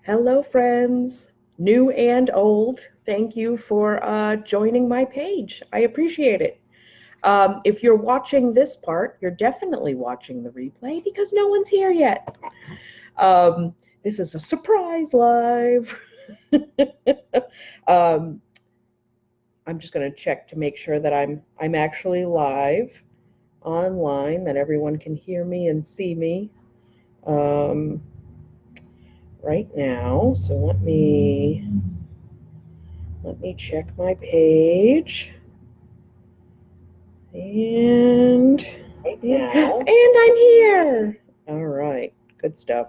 Hello, friends, new and old. Thank you for joining my page. I appreciate it. If you're watching this part, you're definitely watching the replay because no one's here yet. Um, this is a surprise live. um, I'm just going to check to make sure that I'm actually live online, that everyone can hear me and see me. Right now. So let me check my page. And I'm here. All right. Good stuff.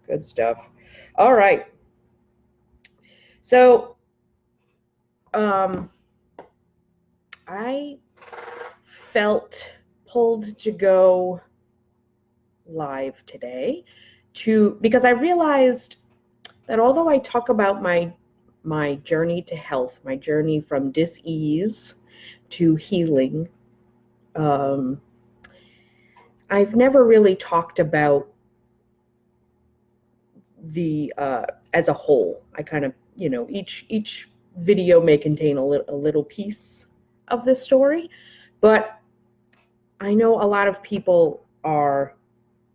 Good stuff. All right. So I felt pulled to go live today because I realized that although I talk about my journey to health, my journey from dis-ease to healing, I've never really talked about the as a whole. I kind of, each video may contain a little piece of the story, but I know a lot of people are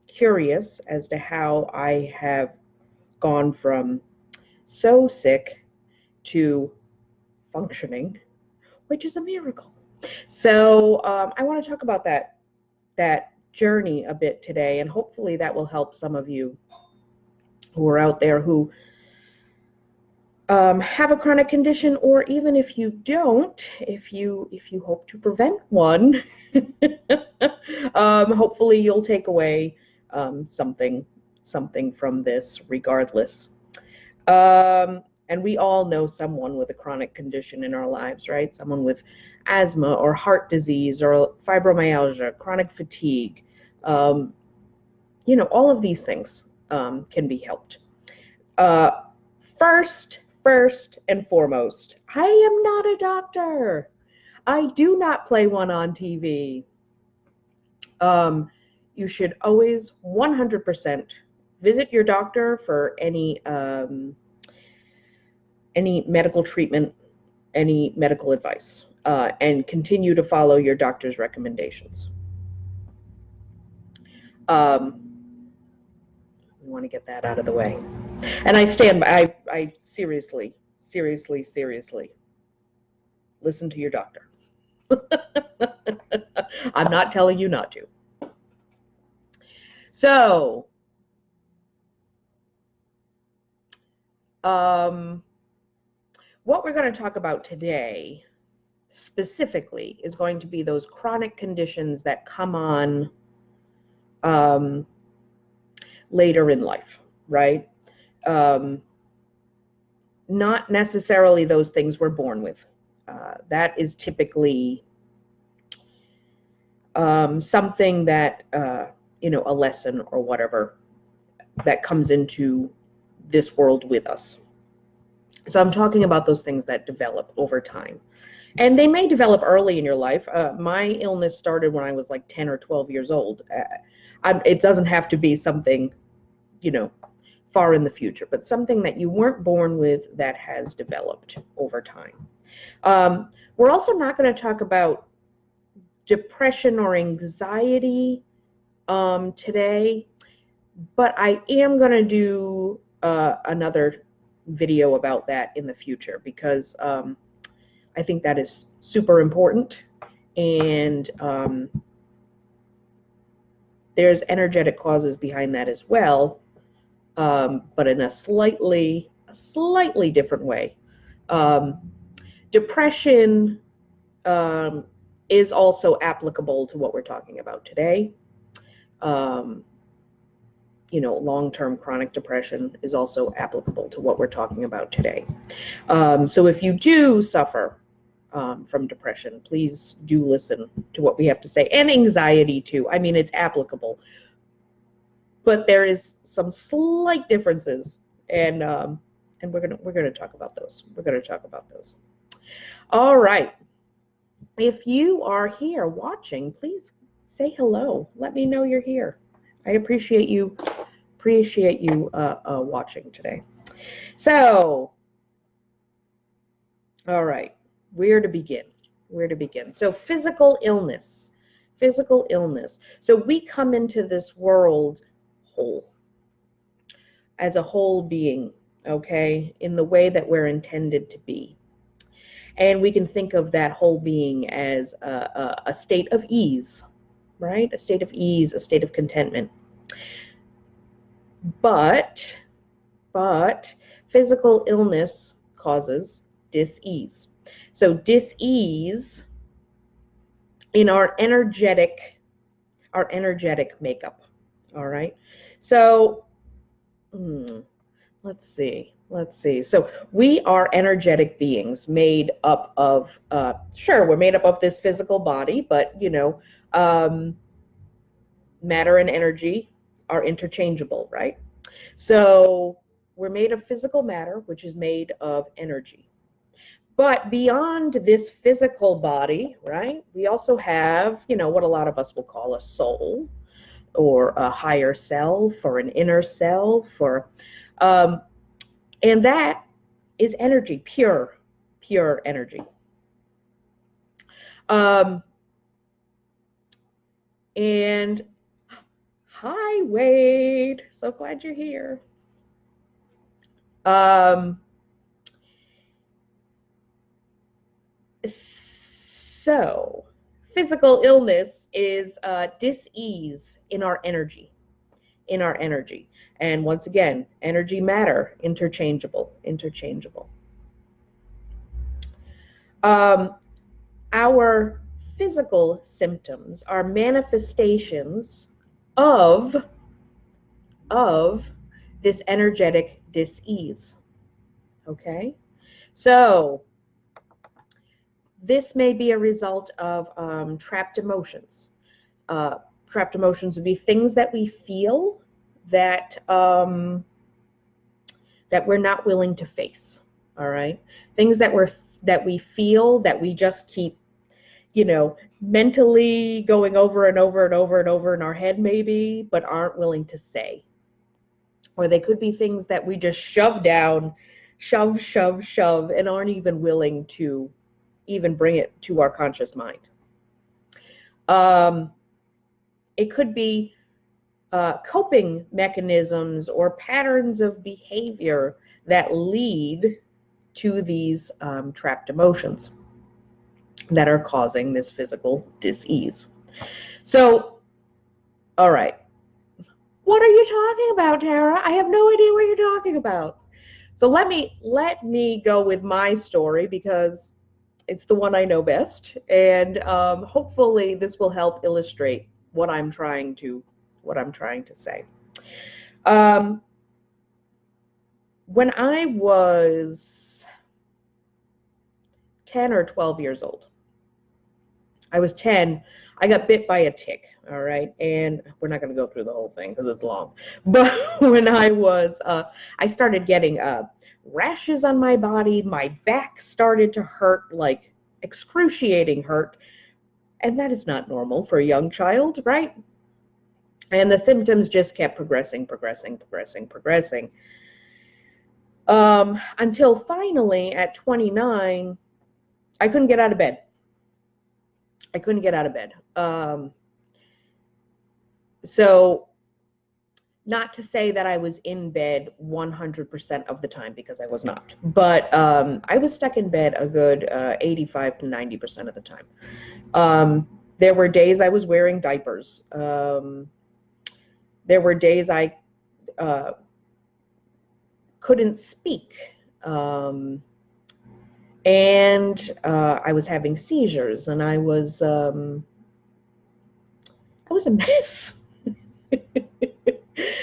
curious as to how I have gone from so sick to functioning, which is a miracle. So I want to talk about that journey a bit today, and hopefully that will help some of you who are out there who have a chronic condition, or even if you don't, if you hope to prevent one, hopefully you'll take away something from this regardless. And we all know someone with a chronic condition in our lives, right? Someone with asthma or heart disease or fibromyalgia, chronic fatigue. All of these things can be helped. First and foremost, I am not a doctor. I do not play one on TV. You should always 100% visit your doctor for any medical treatment, any medical advice, and continue to follow your doctor's recommendations. We want to get that out of the way. And I stand by, I seriously listen to your doctor. I'm not telling you not to. So, what we're going to talk about today specifically is going to be those chronic conditions that come on later in life, right? Not necessarily those things we're born with. That is typically something that, a lesson or whatever that comes into this world with us. So I'm talking about those things that develop over time. And they may develop early in your life. My illness started when I was like 10 or 12 years old. It doesn't have to be something, far in the future, but something that you weren't born with that has developed over time. We're also not going to talk about depression or anxiety today, but I am going to do another video about that in the future because I think that is super important, and there's energetic causes behind that as well, but in a slightly different way. Depression is applicable to what we're talking about today. Long-term chronic depression is also applicable to what we're talking about today. So if you do suffer from depression, please do listen to what we have to say, and anxiety too. I mean, it's applicable, but there is some slight differences, and we're gonna talk about those. All right. If you are here watching, please say hello. Let me know you're here. I appreciate you appreciate you watching today. So, all right, where to begin? Where to begin? So physical illness. Physical illness. So we come into this world whole, as a whole being, okay, in the way that we're intended to be. And we can think of that whole being as a state of ease, right? A state of ease, a state of contentment. But physical illness causes dis-ease. So dis-ease in our energetic makeup. All right. So let's see. So we are energetic beings made up of, sure, we're made up of this physical body, but matter and energy are interchangeable, right? So we're made of physical matter, which is made of energy. But beyond this physical body, right, we also have, what a lot of us will call a soul, or a higher self, or an inner self, or and that is energy, pure energy. And hi, Wade. So glad you're here. So physical illness is dis-ease in our energy. And once again, energy, matter, interchangeable. Our physical symptoms are manifestations of this energetic dis-ease. Okay? So this may be a result of trapped emotions. Trapped emotions would be things that we feel that that we're not willing to face. All right, things that we feel that we just keep, mentally going over and over and over and over in our head, maybe, but aren't willing to say. Or they could be things that we just shove down, shove, and aren't even willing to even bring it to our conscious mind. It could be coping mechanisms or patterns of behavior that lead to these trapped emotions that are causing this physical dis-ease. So, all right. What are you talking about, Tara? I have no idea what you're talking about. So let me go with my story, because it's the one I know best, and hopefully this will help illustrate what I'm trying to say. When I was 10 or 12 years old, I was 10, I got bit by a tick, all right? And we're not going to go through the whole thing because it's long. But when I was, I started getting rashes on my body. My back started to hurt, like excruciating hurt. And that is not normal for a young child, right? And the symptoms just kept progressing. Until finally, at 29, I couldn't get out of bed. So not to say that I was in bed 100% of the time, because I was not, but I was stuck in bed a good 85 to 90% of the time. There were days I was wearing diapers. There were days I couldn't speak. And I was having seizures, and I was a mess.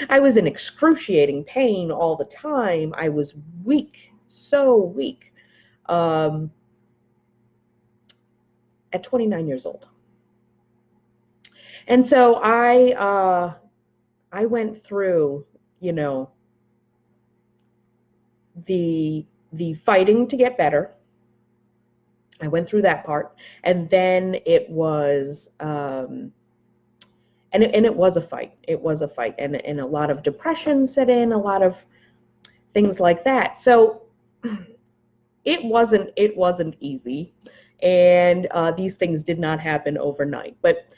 I was in excruciating pain all the time. I was weak, so weak, at 29 years old. And so I went through, the fighting to get better. I went through that part, and then it was And it was a fight. It was a fight, and a lot of depression set in, a lot of things like that. So it wasn't easy, and these things did not happen overnight. But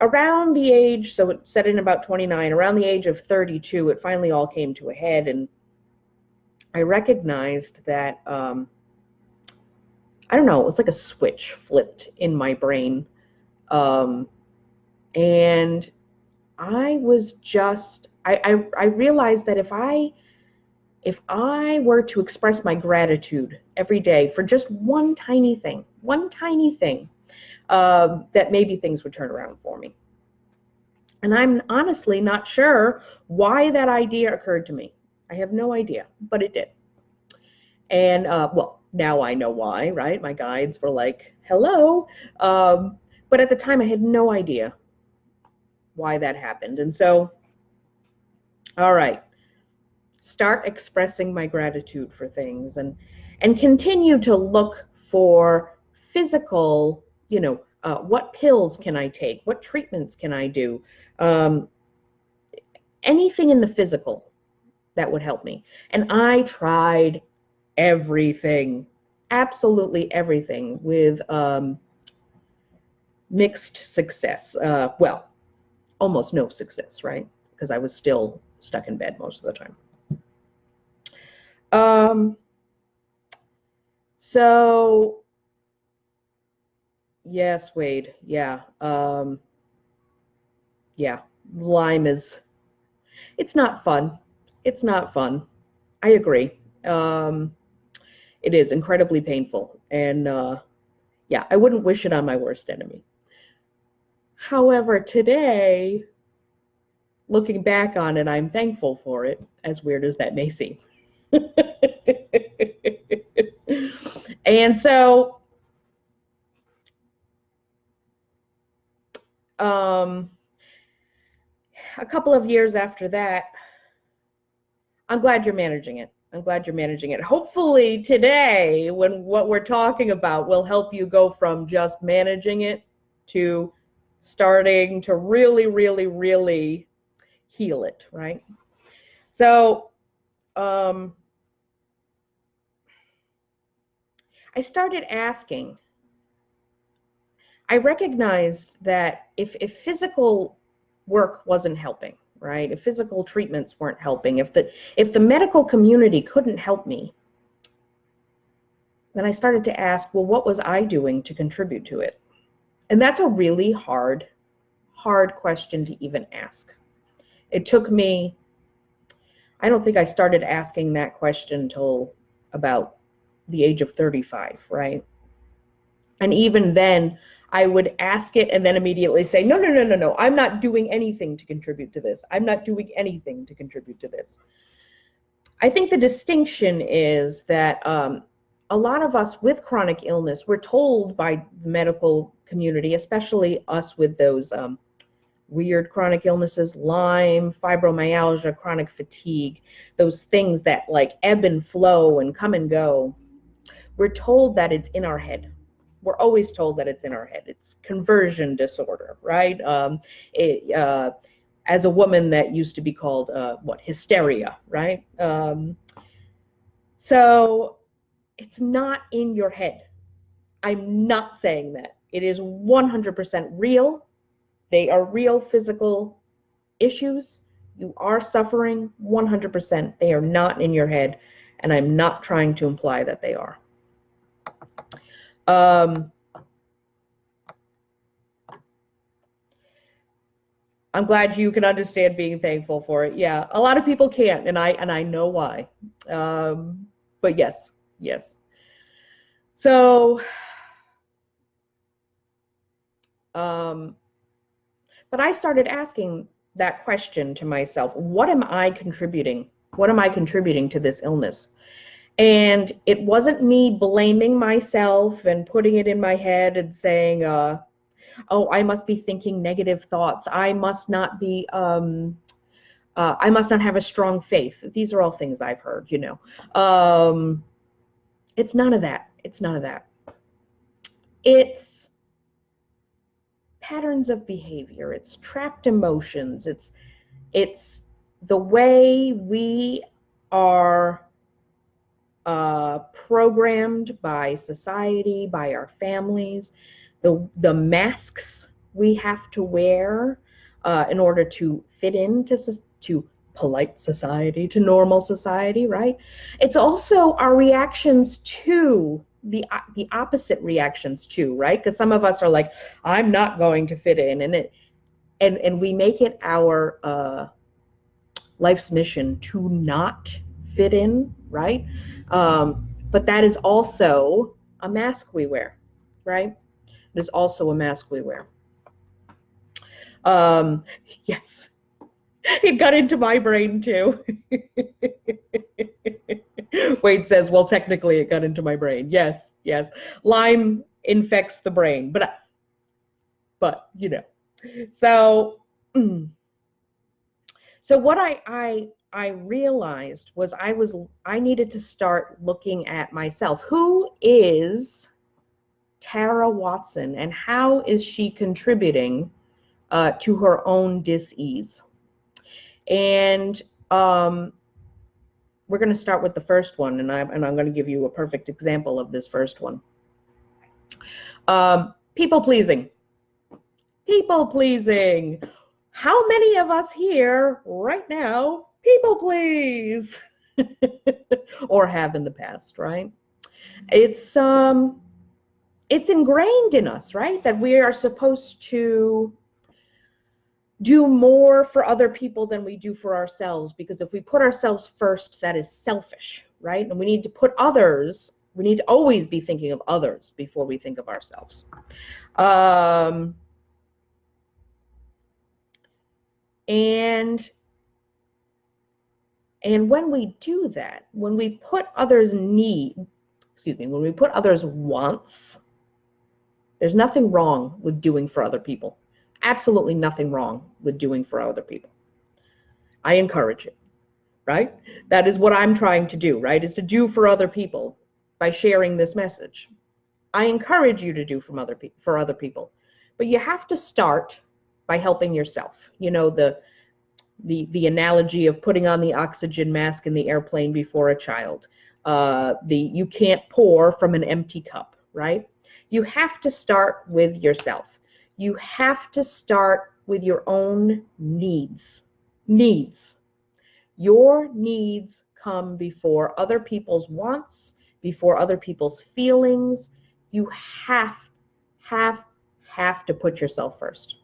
around the age, so it set in about 29, around the age of 32, it finally all came to a head, and I recognized that, I don't know, it was like a switch flipped in my brain. And I was just, I realized that if I were to express my gratitude every day for just one tiny thing, that maybe things would turn around for me. And I'm honestly not sure why that idea occurred to me. I have no idea, but it did. And well, now I know why, right? My guides were like, hello. But at the time, I had no idea why that happened. And so, all right, start expressing my gratitude for things, and continue to look for physical, what pills can I take? What treatments can I do? Anything in the physical that would help me. And I tried everything, absolutely everything, with mixed success. Well, almost no success, right? Because I was still stuck in bed most of the time. So yes, Wade, yeah. Yeah, Lyme is, it's not fun. It's not fun. I agree. It is incredibly painful. And yeah, I wouldn't wish it on my worst enemy. However, today, looking back on it, I'm thankful for it, as weird as that may seem. And so, a couple of years after that, I'm glad you're managing it. I'm glad you're managing it. Hopefully today, when what we're talking about will help you go from just managing it to starting to really, really, really heal it, right? So I started asking. I recognized that if physical work wasn't helping, right? If physical treatments weren't helping, if the medical community couldn't help me, then I started to ask, well, what was I doing to contribute to it? And that's a really hard question to even ask. It took me, I don't think I started asking that question until about the age of 35, right? And even then, I would ask it and then immediately say, no, no, no, no, no, I'm not doing anything to contribute to this. I'm not doing anything to contribute to this. I think the distinction is that a lot of us with chronic illness, we're told by the medical community, especially us with those weird chronic illnesses, Lyme, fibromyalgia, chronic fatigue, those things that like ebb and flow and come and go. We're told that it's in our head. We're always told that it's in our head. It's conversion disorder, right? As a woman, that used to be called hysteria, right? So it's not in your head. I'm not saying that. It is 100% real. They are real physical issues. You are suffering 100%. They are not in your head, and I'm not trying to imply that they are. I'm glad you can understand being thankful for it. Yeah, a lot of people can't, and I know why. But yes. So, but I started asking that question to myself: what am I contributing? What am I contributing to this illness? And it wasn't me blaming myself and putting it in my head and saying, oh, I must be thinking negative thoughts. I must not be, I must not have a strong faith. These are all things I've heard, you know. It's none of that. It's none of that. It's patterns of behavior, it's trapped emotions, it's the way we are programmed by society, by our families, the masks we have to wear in order to fit into to polite society, to normal society, right? It's also our reactions to the opposite reactions too, right? Because some of us are like, I'm not going to fit in, and we make it our life's mission to not fit in, right? But that is also a mask we wear, right? It is also a mask we wear. Um, yes, it got into my brain too. Wade says, well, technically it got into my brain. Yes, yes. Lyme infects the brain, but you know. So, so what I realized was I needed to start looking at myself. Who is Tara Watson, and how is she contributing to her own dis-ease? And we're going to start with the first one, and I'm going to give you a perfect example of this first one. People pleasing. People pleasing. How many of us here right now people please? Or have in the past, right? It's ingrained in us, right? That we are supposed to do more for other people than we do for ourselves, because if we put ourselves first, that is selfish, right? And we need to always be thinking of others before we think of ourselves. And when we do that, when we put others' when we put others' wants, there's nothing wrong with doing for other people. Absolutely nothing wrong with doing for other people. I encourage it, right? That is what I'm trying to do, right? Is to do for other people by sharing this message. I encourage you to do for other people, but you have to start by helping yourself. You know, the analogy of putting on the oxygen mask in the airplane before a child. You can't pour from an empty cup, right? You have to start with yourself. You have to start with your own needs. Your needs come before other people's wants, before other people's feelings. You have to put yourself first.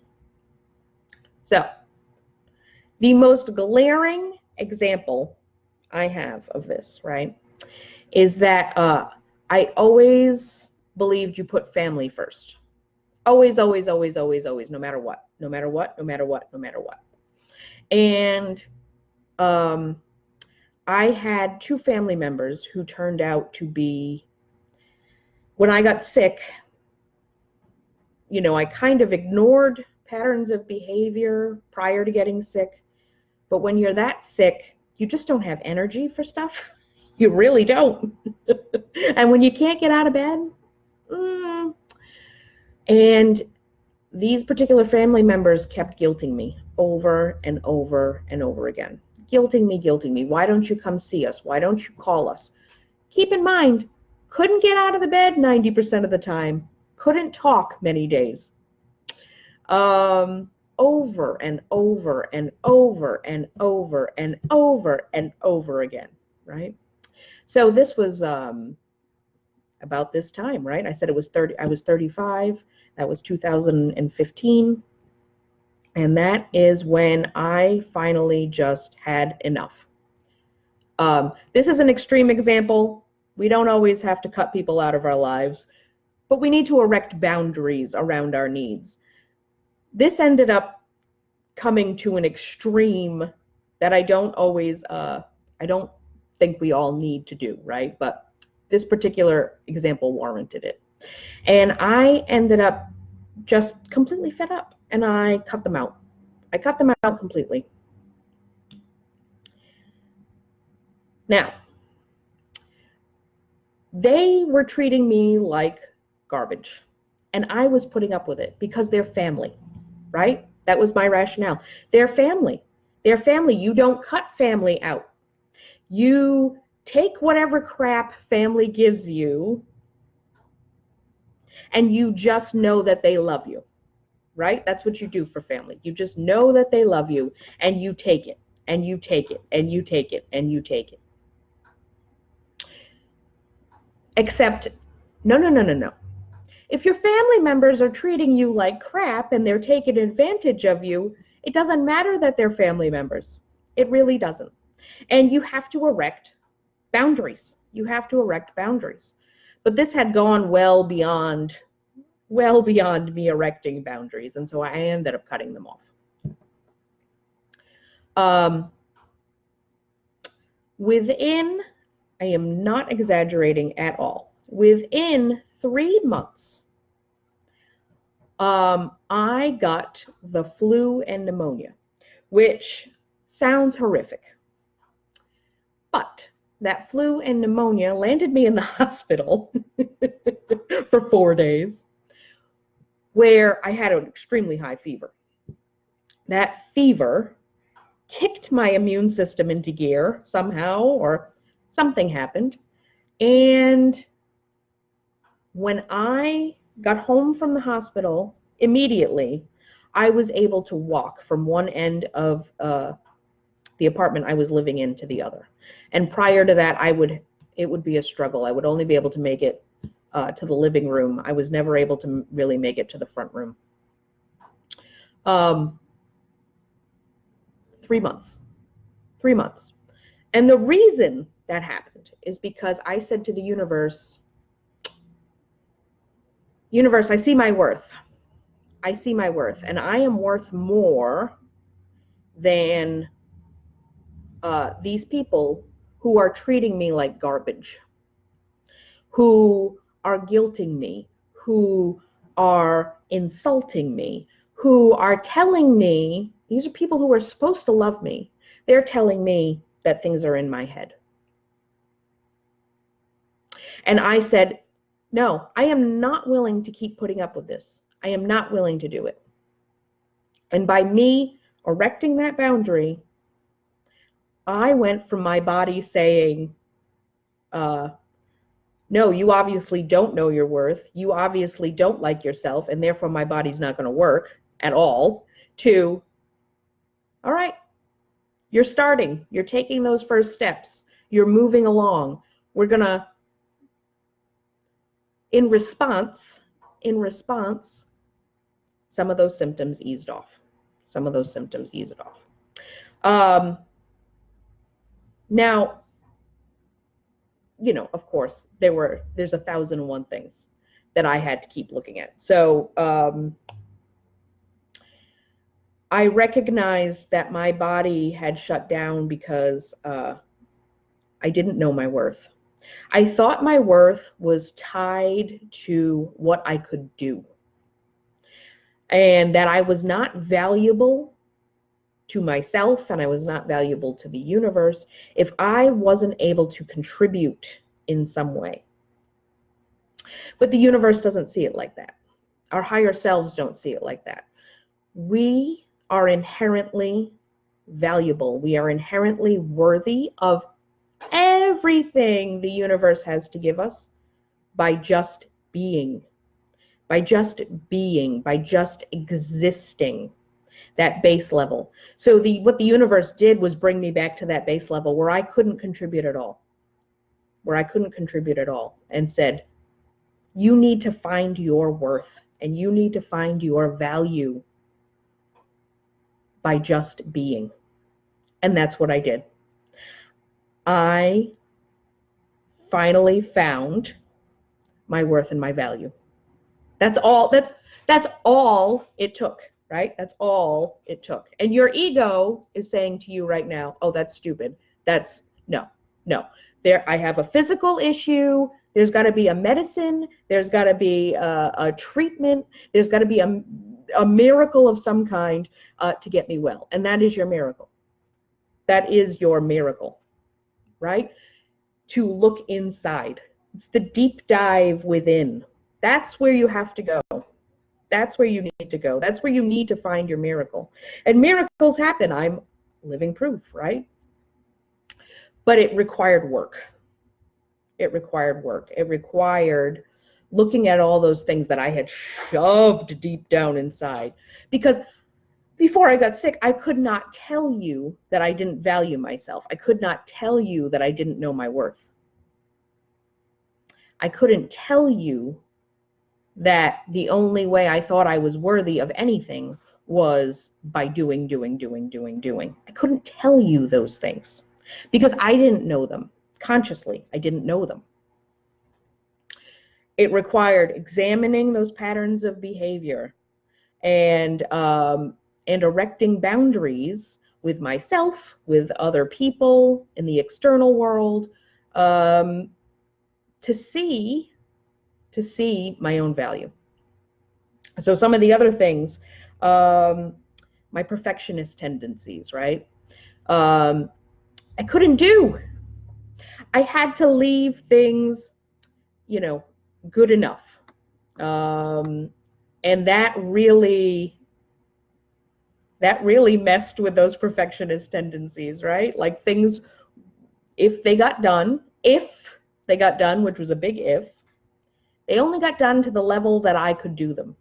So, the most glaring example I have of this, right, is that I always believed you put family first. Always, always, always, always, always, no matter what, no matter what, no matter what, no matter what. And I had two family members who turned out to be, when I got sick, you know, I kind of ignored patterns of behavior prior to getting sick. But when you're that sick, you just don't have energy for stuff. You really don't. And when you can't get out of bed, and these particular family members kept guilting me over and over and over again. Guilting me. Why don't you come see us? Why don't you call us? Keep in mind, couldn't get out of the bed 90% of the time. Couldn't talk many days. Over and over and over and over and over and over again, right? So this was about this time, right? I said I was 35. That was 2015. And that is when I finally just had enough. This is an extreme example. We don't always have to cut people out of our lives, but we need to erect boundaries around our needs. This ended up coming to an extreme that I don't think we all need to do, right? But this particular example warranted it. And I ended up just completely fed up, and I cut them out. I cut them out completely. Now, they were treating me like garbage. And I was putting up with it because they're family, right? That was my rationale. They're family. They're family. You don't cut family out. You take whatever crap family gives you and you just know that they love you, right? That's what you do for family. You just know that they love you and you take it and you take it and you take it and you take it. Except, no, no, no, no, no. If your family members are treating you like crap and they're taking advantage of you, it doesn't matter that they're family members. It really doesn't. And you have to erect boundaries. You have to erect boundaries. But this had gone well beyond me erecting boundaries, and so I ended up cutting them off. Within, I am not exaggerating at all, within 3 months, I got the flu and pneumonia, which sounds horrific. But that flu and pneumonia landed me in the hospital for 4 days, where I had an extremely high fever. That fever kicked my immune system into gear somehow, or something happened. And when I got home from the hospital, immediately, I was able to walk from one end of the apartment I was living in to the other. And prior to that, it would be a struggle. I would only be able to make it to the living room. I was never able to really make it to the front room. 3 months. 3 months. And the reason that happened is because I said to the universe, universe, I see my worth. I see my worth, and I am worth more than these people who are treating me like garbage, who are guilting me, who are insulting me, who are telling me, these are people who are supposed to love me, they're telling me that things are in my head. And I said, no, I am not willing to keep putting up with this. I am not willing to do it. And by me erecting that boundary, I went from my body saying, no, you obviously don't know your worth. You obviously don't like yourself, and therefore my body's not going to work at all, to, all right, you're starting. You're taking those first steps. You're moving along. We're going to, in response, some of those symptoms eased off. Some of those symptoms eased off. Now, you know, of course, there's 1,001 things that I had to keep looking at. So I recognized that my body had shut down because I didn't know my worth. I thought my worth was tied to what I could do, and that I was not valuable to myself and I was not valuable to the universe if I wasn't able to contribute in some way. But the universe doesn't see it like that. Our higher selves don't see it like that. We are inherently valuable. We are inherently worthy of everything the universe has to give us by just being, by just existing. That base level. So what the universe did was bring me back to that base level where I couldn't contribute at all. And said, you need to find your worth and you need to find your value by just being. And that's what I did. I finally found my worth and my value. That's all it took. Right? That's all it took. And your ego is saying to you right now, oh, that's stupid. No. I have a physical issue. There's got to be a medicine. There's got to be a treatment. There's got to be a miracle of some kind to get me well. And that is your miracle. That is your miracle, right? To look inside. It's the deep dive within. That's where you have to go. That's where you need to go. That's where you need to find your miracle. And miracles happen. I'm living proof, right? But it required work. It required work. It required looking at all those things that I had shoved deep down inside. Because before I got sick, I could not tell you that I didn't value myself. I could not tell you that I didn't know my worth. I couldn't tell you that the only way I thought I was worthy of anything was by doing. I couldn't tell you those things because I didn't know them. Consciously, I didn't know them. It required examining those patterns of behavior and erecting boundaries with myself, with other people, in the external world, to see my own value. So some of the other things, my perfectionist tendencies, right? I couldn't do. I had to leave things, good enough. And that really messed with those perfectionist tendencies, right? Like things, if they got done, which was a big if, they only got done to the level that I could do them,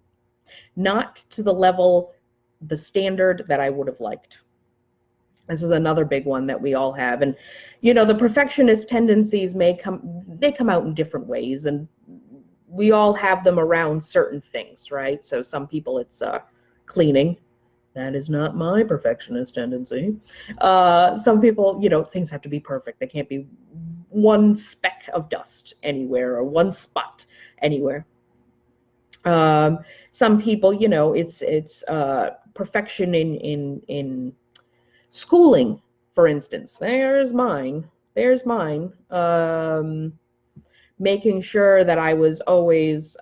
not to the standard that I would have liked. This is another big one that we all have. And, the perfectionist tendencies come out in different ways, and we all have them around certain things, right? So some people it's cleaning. That is not my perfectionist tendency. Some people, things have to be perfect. They can't be one speck of dust anywhere or one spot anywhere. Some people, it's perfection in schooling, for instance. There's mine. Making sure that I was always,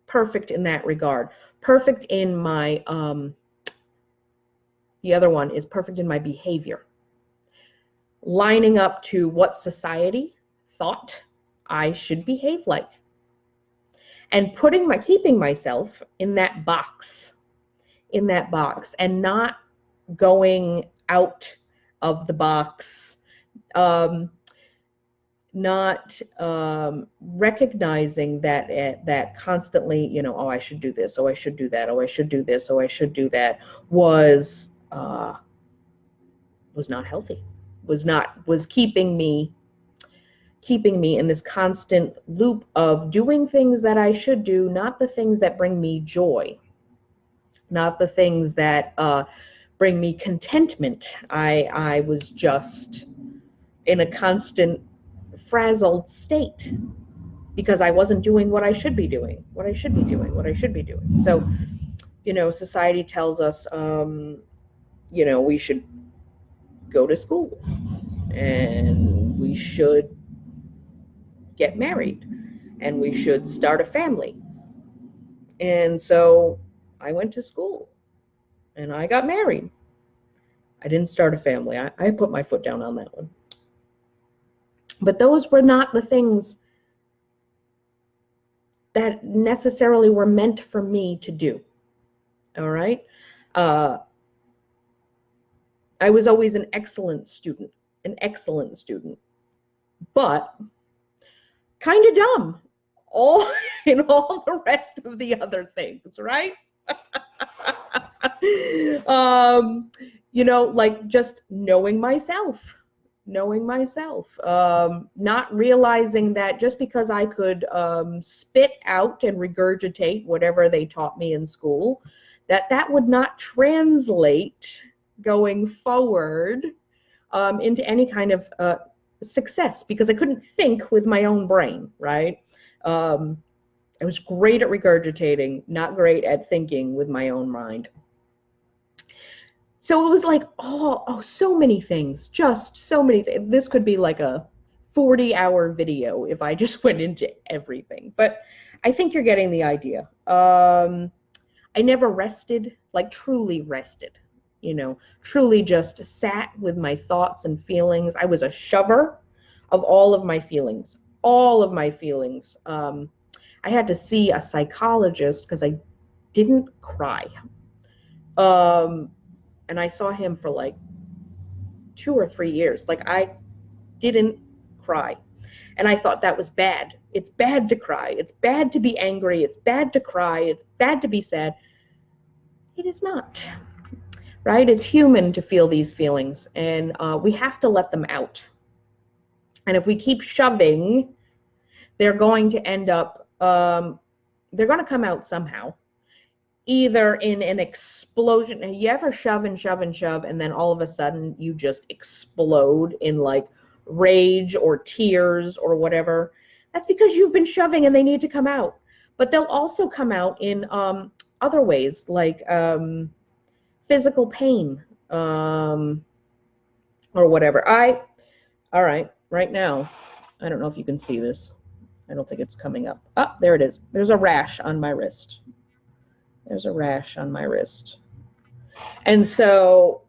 perfect in that regard. Perfect in my, the other one is perfect in my behavior. Lining up to what society thought I should behave like. And keeping myself in that box, and not going out of the box, not recognizing that constantly, oh, I should do this, oh, I should do that, oh, I should do this, oh, I should do that, was not healthy, was keeping me in this constant loop of doing things that I should do, not the things that bring me joy, not the things that bring me contentment. I was just in a constant frazzled state because I wasn't doing what I should be doing. So, society tells us, we should go to school and we should get married and we should start a family. And so I went to school and I got married. I didn't start a family. I put my foot down on that one. But those were not the things that necessarily were meant for me to do. All right? I was always an excellent student, but kind of dumb in all the rest of the other things, right? Like just knowing myself, not realizing that just because I could spit out and regurgitate whatever they taught me in school, that would not translate going forward into any kind of success, because I couldn't think with my own brain, right? I was great at regurgitating, not great at thinking with my own mind. So it was like, so many things, just so many things. This could be like a 40-hour video if I just went into everything. But I think you're getting the idea. I never rested, like truly rested, truly just sat with my thoughts and feelings. I was a shover of all of my feelings. all of my feelings. I had to see a psychologist because I didn't cry. And I saw him for like 2 or 3 years. Like I didn't cry. And I thought that was bad. It's bad to cry. It's bad to be angry. It's bad to cry. It's bad to be sad. It is not, right? It's human to feel these feelings, and we have to let them out. And if we keep shoving, they're going to end up, they're going to come out somehow, either in an explosion. You ever shove and shove and shove, and then all of a sudden you just explode in like rage or tears or whatever? That's because you've been shoving and they need to come out. But they'll also come out in other ways, like physical pain or whatever. All right, right now, I don't know if you can see this. I don't think it's coming up. Oh, there it is. There's a rash on my wrist. There's a rash on my wrist. And so,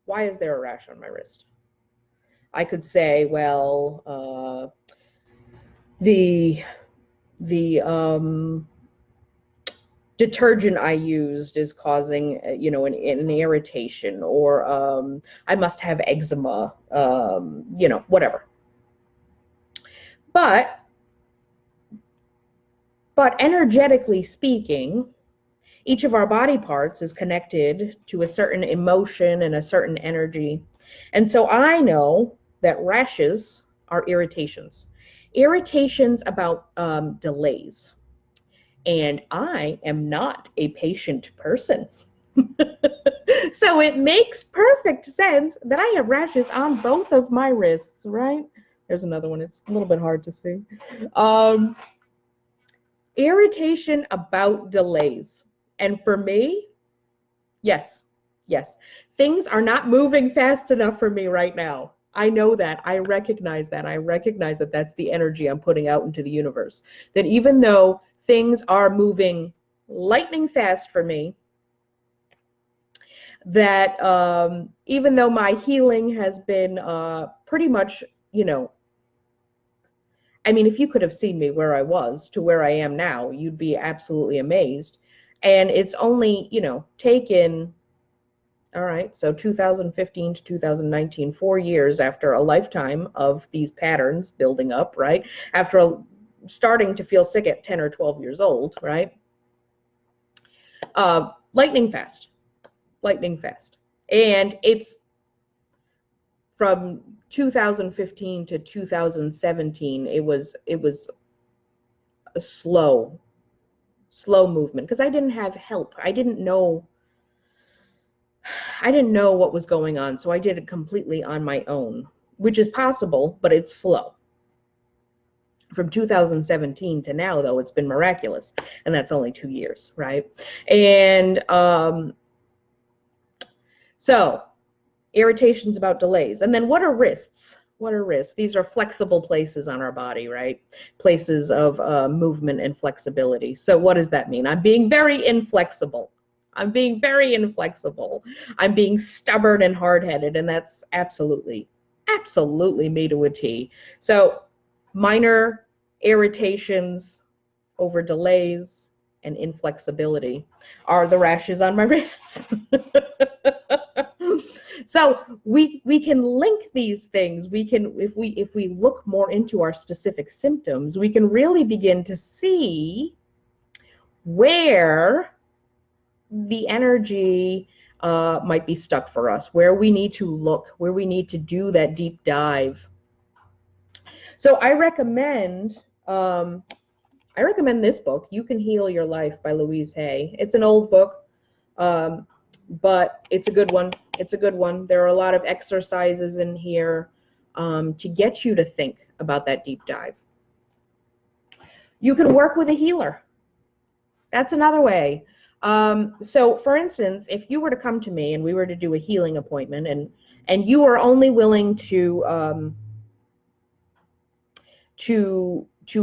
why is there a rash on my wrist? I could say, well, the detergent I used is causing, an irritation, or I must have eczema, whatever. But energetically speaking, each of our body parts is connected to a certain emotion and a certain energy. And so I know that rashes are irritations. Irritations about delays. And I am not a patient person. So it makes perfect sense that I have rashes on both of my wrists, right? There's another one. It's a little bit hard to see. Irritation about delays. And for me, yes. Things are not moving fast enough for me right now. I know that. I recognize that. I recognize that that's the energy I'm putting out into the universe. That even though things are moving lightning fast for me, that even though my healing has been pretty much, I mean, if you could have seen me where I was to where I am now, you'd be absolutely amazed. And it's only, taken, all right, so 2015 to 2019, 4 years after a lifetime of these patterns building up, right? After starting to feel sick at 10 or 12 years old, right? Lightning fast. And it's from 2015 to 2017, it was a slow movement because I didn't have help. I didn't know what was going on, so I did it completely on my own, which is possible, but it's slow. From 2017 to now, though, it's been miraculous, and that's only 2 years, right? And so irritations about delays. And then what are wrists? These are flexible places on our body, right? Places of movement and flexibility. So what does that mean? I'm being very inflexible. I'm being stubborn and hard-headed, and that's absolutely me to a T. So minor irritations over delays and inflexibility are the rashes on my wrists. So we can link these things. We can, if we look more into our specific symptoms, we can really begin to see where the energy might be stuck for us, where we need to look, where we need to do that deep dive. So I recommend this book, You Can Heal Your Life by Louise Hay. It's an old book, but it's a good one. There are a lot of exercises in here to get you to think about that deep dive. You can work with a healer. That's another way. So for instance, if you were to come to me and we were to do a healing appointment, and you are only willing to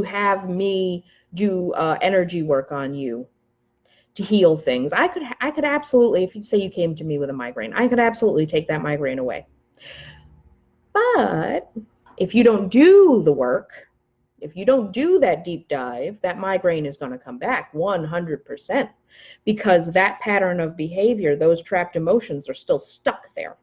have me do energy work on you to heal things, I could absolutely, if you say you came to me with a migraine, I could absolutely take that migraine away. But if you don't do the work, if you don't do that deep dive, that migraine is going to come back 100%, because that pattern of behavior, those trapped emotions are still stuck there.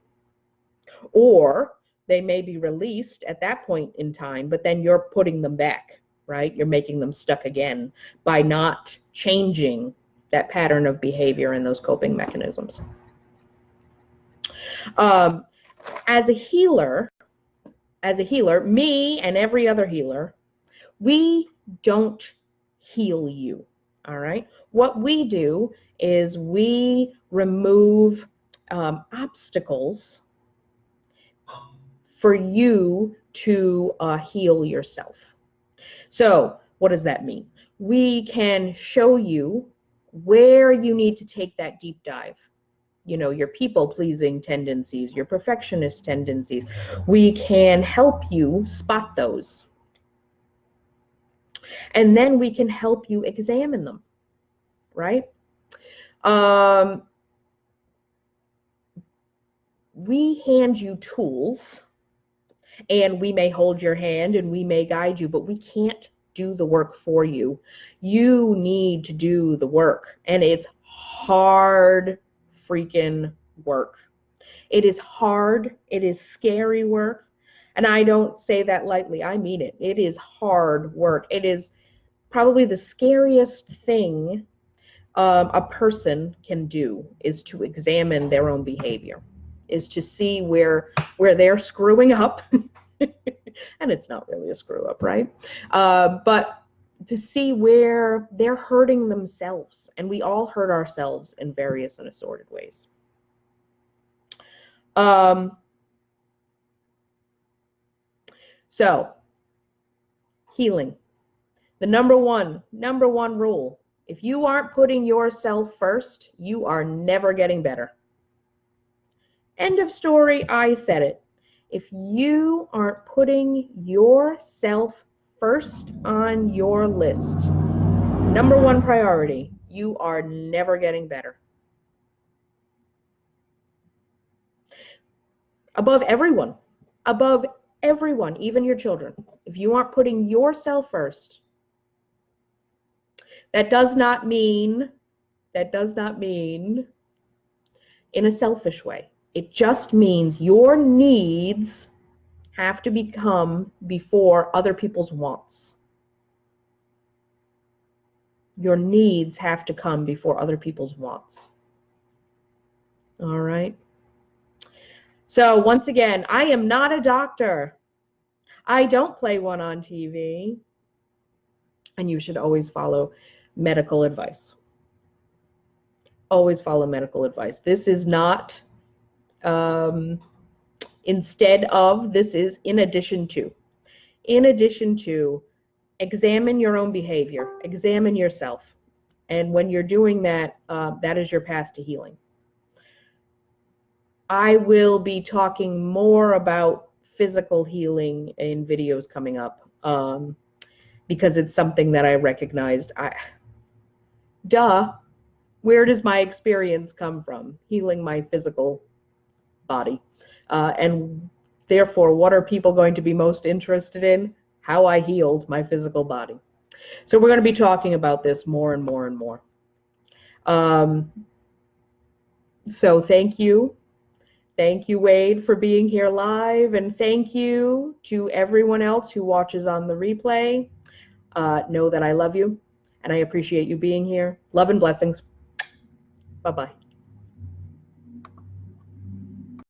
Or they may be released at that point in time, but then you're putting them back, right? You're making them stuck again by not changing that pattern of behavior and those coping mechanisms. As a healer, me and every other healer, we don't heal you, all right? What we do is we remove obstacles for you to heal yourself. So what does that mean? We can show you where you need to take that deep dive. You know, your people-pleasing tendencies, your perfectionist tendencies. We can help you spot those. And then we can help you examine them, right? We hand you tools, and we may hold your hand and we may guide you, but we can't do the work for you. You need to do the work, and it's hard freaking work. It is hard. It is scary work. And I don't say that lightly. I mean it. It is hard work. It is probably the scariest thing a person can do, is to examine their own behavior, is to see where they're screwing up. And it's not really a screw up, right? But to see where they're hurting themselves. And we all hurt ourselves in various and assorted ways. So, healing. The number one rule: if you aren't putting yourself first, you are never getting better. End of story. I said it. If you aren't putting yourself first on your list, number one priority, you are never getting better. Above everyone, even your children. If you aren't putting yourself first, that does not mean in a selfish way. It just means your needs have to become before other people's wants. Your needs have to come before other people's wants. All right? So once again, I am not a doctor. I don't play one on TV. And you should always follow medical advice. Always follow medical advice. This is not instead of, this is in addition to. In addition to, examine your own behavior. Examine yourself. And when you're doing that, that is your path to healing. I will be talking more about physical healing in videos coming up, because it's something that I recognized. Where does my experience come from? Healing my physical body. And therefore, what are people going to be most interested in? How I healed my physical body. So we're going to be talking about this more and more and more. So thank you. Thank you, Wade, for being here live. And thank you to everyone else who watches on the replay. Know that I love you and I appreciate you being here. Love and blessings. Bye-bye.